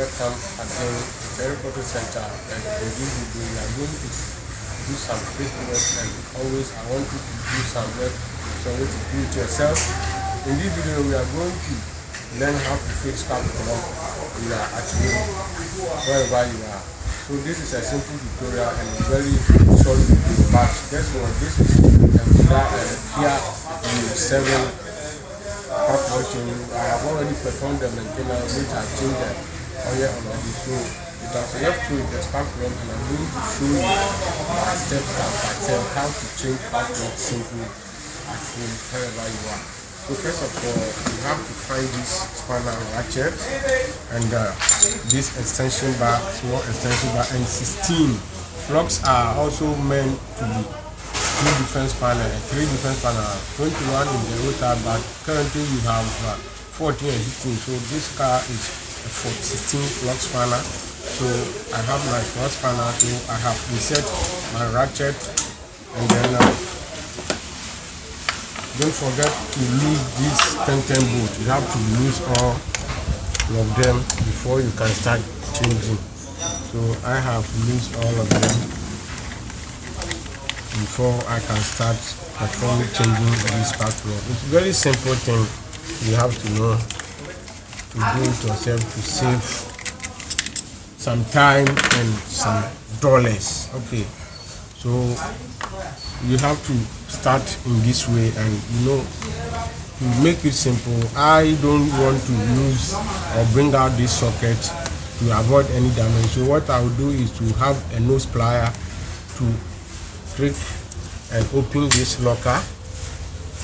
Welcome again to the Photo Center, and in this video we are going to do some quick work, and always I want you to do some work so you to do it yourself. In this video we are going to learn how to fix spark plug. You are actually wherever you are. So this is a simple tutorial and a very short video, but guess what, this is here in 7 hot watching. I have already performed the maintenance, which I changed the oil already. So it has left to the spark plug, and I'm going to show you step by step how to change spark plug simply at home wherever you are. So first of all, you have to find this spanner ratchet and this extension bar, small extension bar, and 16 plugs are also meant to be 2 different spanner and 3 different spanner. 21 in the rotor, but currently you have 14 and 15. So this car is a 16 plug spanner. So I have my plug spanner. So I have reset my ratchet, and then don't forget to lose this 10-10 bolt. You have to lose all of them before you can start changing. So I have loosed all of them before I can start performing changing this spark plug. It's a very simple thing you have to know to do it yourself to save some time and some dollars. Okay, so you have to start in this way, and to make it simple, I don't want to use or bring out this socket to avoid any damage. So what I will do is to have a nose plier to trick and open this locker,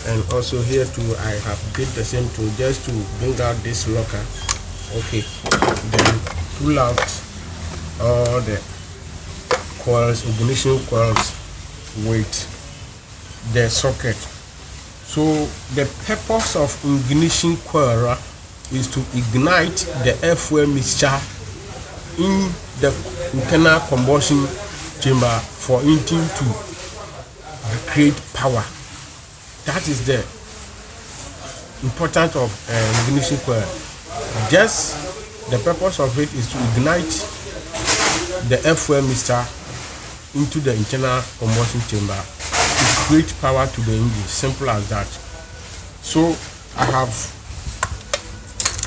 and also here too I have did the same thing just to bring out this locker. Okay, then pull out all the coils, ignition coils with the socket. So the purpose of ignition coil is to ignite the air fuel mixture in the internal combustion chamber for engine to create power. That is the importance of ignition coil. Just the purpose of it is to ignite the air fuel mixture into the internal combustion chamber to create power to the engine. Simple as that. So I have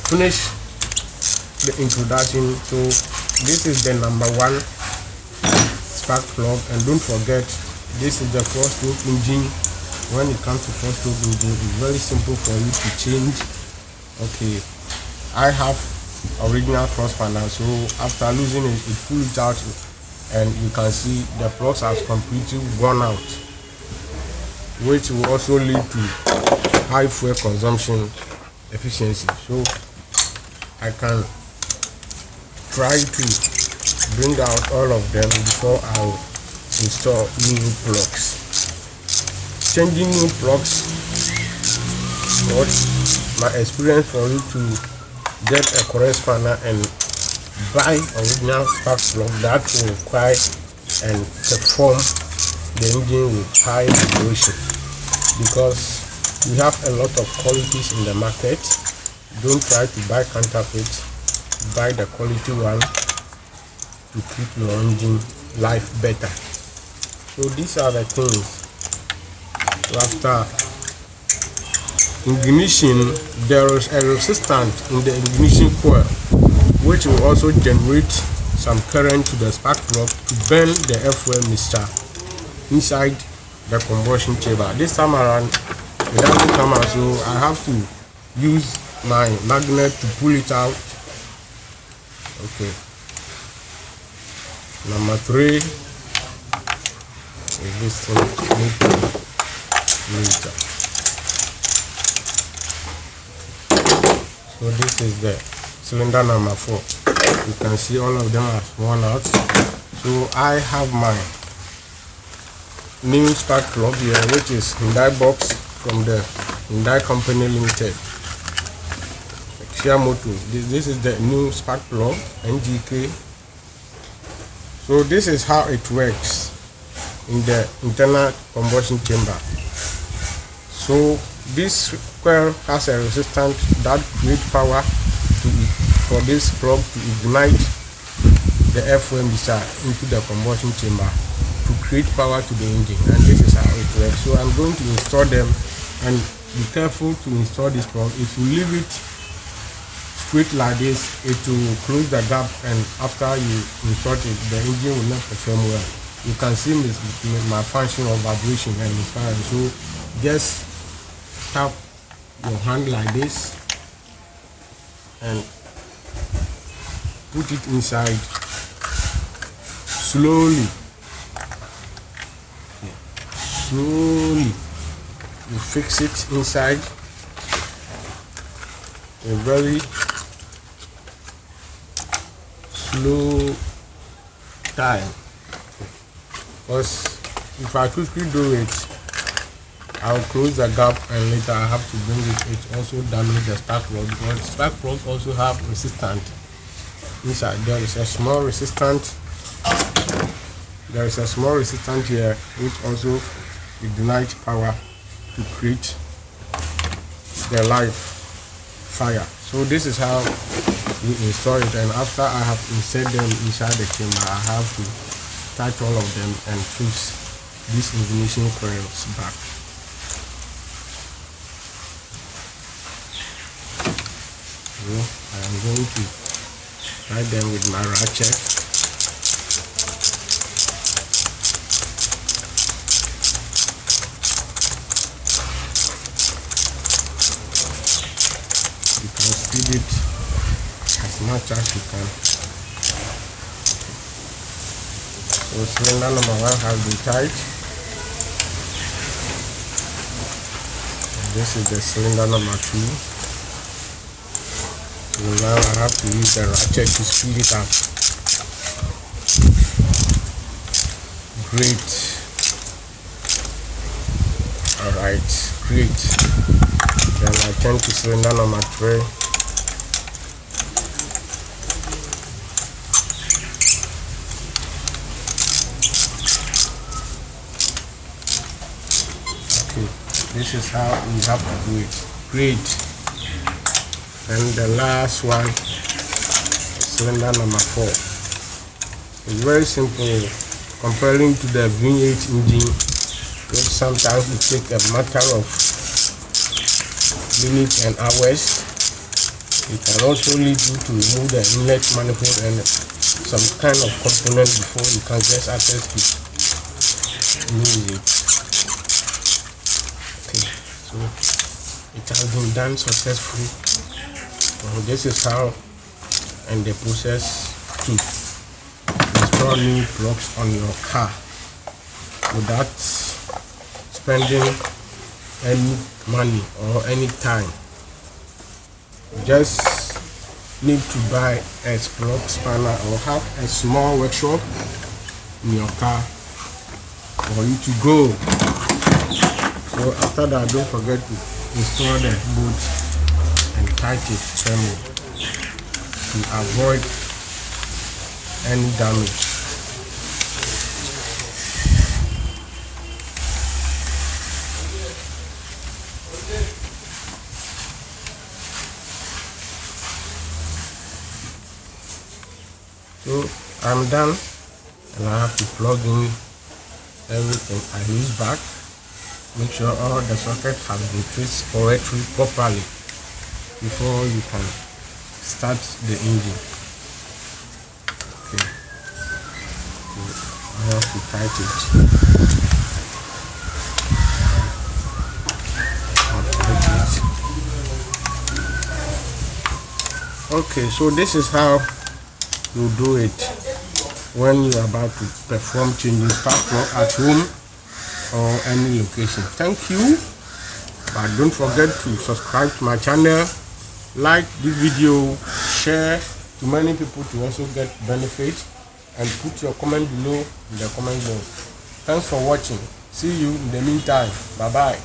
finished the introduction. So this is the number 1 spark plug, and don't forget this is the 4-stroke engine. When it comes to 4-stroke engine, it's very simple for you to change. Okay, I have original cross spanner, so after losing it, it pulls out, and you can see the plugs has completely gone out, which will also lead to high fuel consumption efficiency. So I can try to bring out all of them before I install new plugs. Changing new plugs, what my experience for you to get a correct spanner and buy original spark plug that will require and perform the engine with high vibration, because we have a lot of qualities in the market. Don't try to buy counterfeit, buy the quality one to keep your engine life better. So these are the things. After ignition, there is a resistance in the ignition coil which will also generate some current to the spark plug to burn the air fuel mixture inside the combustion chamber. This time around it doesn't come out, so I have to use my magnet to pull it out. Okay, number 3 is this thing. So this is the cylinder number 4. You can see all of them are worn out. So I have my new spark plug here, which is Hyundai box from the Hyundai Company Limited. This is the new spark plug, NGK. So this is how it works in the internal combustion chamber. So this coil has a resistance that creates power to for this plug to ignite the airflow mixer into the combustion chamber to create power to the engine, and this is how it works. So I'm going to install them, and be careful to install this plug. If you leave it straight like this, it will close the gap, and after you install it, the engine will not perform well. You can see my function of vibration and fire. So just tap your hand like this and put it inside slowly. Slowly you fix it inside a very slow time, because if I quickly do it, I'll close the gap and later I have to bring it also damage the spark plug, because spark plug also have resistant inside. There is a small resistant here which also ignite power to create the live fire. So this is how we install it, and after I have inserted them inside the chamber, I have to touch all of them and fix these ignition coils back. So I am going to tie them with my ratchet. You can speed it as much as you can. So cylinder number 1 has been tied. This is the cylinder number 2. So now I have to use the ratchet to speed it up. Great. Alright, great. Then I turn to cylinder number 3. This is how we have to do it. Great. And the last one, cylinder number 4. It's very simple, comparing to the V8 engine, which sometimes it takes a matter of minutes and hours. It can also lead you to remove the inlet manifold and some kind of component before you can get access to use it. So it has been done successfully. This is how and the process to install new plugs on your car without spending any money or any time. You just need to buy a plug spanner or have a small workshop in your car for you to go. So after that, don't forget to install the bolt and tight it firmly to avoid any damage. So I'm done, and I have to plug in everything I use back. Make sure all the sockets have been fixed correctly, properly, before you can start the engine. Okay, so I have to tighten it. Okay, so this is how you do it when you are about to perform changing spark plug at home or any location. Thank you, but don't forget to subscribe to my channel, like this video, share to many people to also get benefit, and put your comment below in the comment box. Thanks for watching. See you in the meantime. Bye bye.